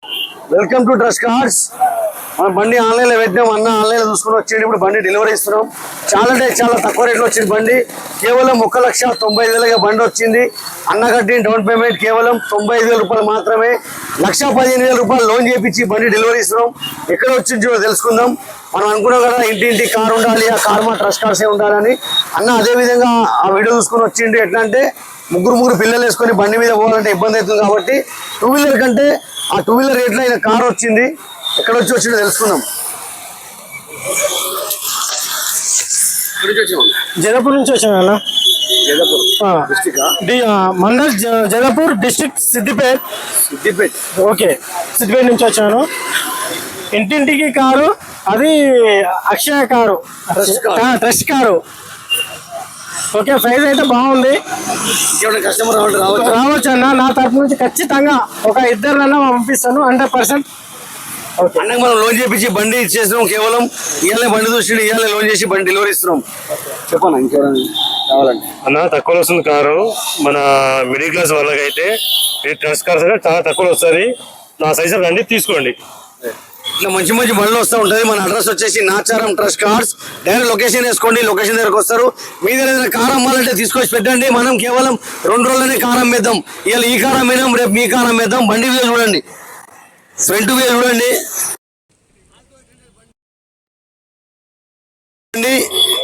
Welcome to trust cars. మనం బండి ఆన్లైన్లో పెట్టినాం. అన్న ఆన్లైన్లో చూసుకుని వచ్చేది. ఇప్పుడు బండి డెలివరీ ఇస్తున్నాం. చాలా అంటే చాలా తక్కువ రేట్లో వచ్చింది బండి. కేవలం 1,90,000 బండి వచ్చింది. అన్న కట్టిన డౌన్ పేమెంట్ కేవలం 95,000 రూపాయలు మాత్రమే. 1,15,000 రూపాయలు లోన్ చేయించి బండి డెలివరీ ఇస్తున్నాం. ఎక్కడ వచ్చిందో తెలుసుకుందాం. మనం అనుకున్నాం కదా ఇంటింటి కారు ఉండాలి, ఆ కారు మా ట్రస్ట్ కార్సే ఉండాలని. అన్న అదేవిధంగా ఆ వీడియో చూసుకుని వచ్చిండు. ఎట్లా అంటే ముగ్గురు పిల్లలు వేసుకొని బండి మీద పోవాలంటే ఇబ్బంది అవుతుంది కాబట్టి 2 వీలర్ కంటే ఆ 2 వీలర్ రేట్లో అయిన కారు వచ్చింది. ఎక్కడ వచ్చిందో తెలుసుకుందాం. జగపూర్ నుంచి వచ్చాను. మండల్ జగపూర్ డిస్ట్రిక్ట్ సిద్దిపేట్. ఓకే, సిద్దిపేట నుంచి వచ్చాను. ఇంటింటికి కారు, అది Akshaya car, trust car. Okay, price అయితే బాగుంది. కస్టమర్ రావచ్చు అన్న. నా తరపు నుంచి ఖచ్చితంగా ఒక 2 పంపిస్తాను 100%. అన్నకు మనం లోన్ చేయించి బండి ఇచ్చేస్తున్నాం. కేవలం ఇవాళ బండి చూసి ఇవాళ లోన్ చేసి బండి డెలివరీ ఇస్తున్నాం. చెప్పన్నా ఇంకెవరైనా కావాలండి అన్న. తక్కువలో వస్తుంది కారు. మన మిడిల్ క్లాస్ వాళ్ళకి అయితే ఈ ట్రస్ట్ కార్స్ అంటే చాలా తక్కువలో వస్తుంది. నా సైజు రండి, తీసుకోండి. ఇట్లా మంచి మంచి బండ్లు వస్తూ ఉంటుంది. మన అడ్రస్ వచ్చేసి Nacharam trust cars. Direct location వేసుకోండి, లొకేషన్ దగ్గరకు వస్తారు. మీ దగ్గర ఏదైనా కార్ అమ్మాలంటే తీసుకొచ్చి పెట్టండి. మనం కేవలం 2 రోజులనే కార్ అమ్మేద్దాం. ఇవాళ ఈ కార్ అమ్మేద్దాం, రేపు మీ కార్ అమ్మేద్దాం. బండి మీద చూడండి, ఫ్రంట్ మీద చూడండి.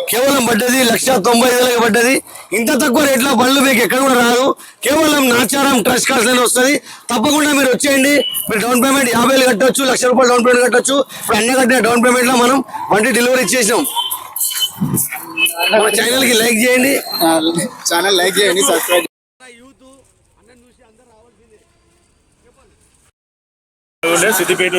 కేవలం పడ్డది 1,90,000 పడ్డది. ఇంత తక్కువ రేట్లో బండ్లు మీకు ఎక్కడ కూడా రాదు. కేవలం నాచారం ట్రస్ట్ కార్స్ లోనే వస్తుంది. తప్పకుండా మీరు వచ్చేయండి. మీరు డౌన్ పేమెంట్ 50,000 కట్టొచ్చు, 1,00,000 రూపాయలు డౌన్ పేమెంట్ కట్టొచ్చు. ఇప్పుడు అన్ని కట్టిన డౌన్ పేమెంట్ లో మనం బండి డెలివరీ ఇచ్చేసినాం. మన ఛానల్ కి లైక్ చేయండి, సబ్స్క్రైబ్. సిద్దిపేట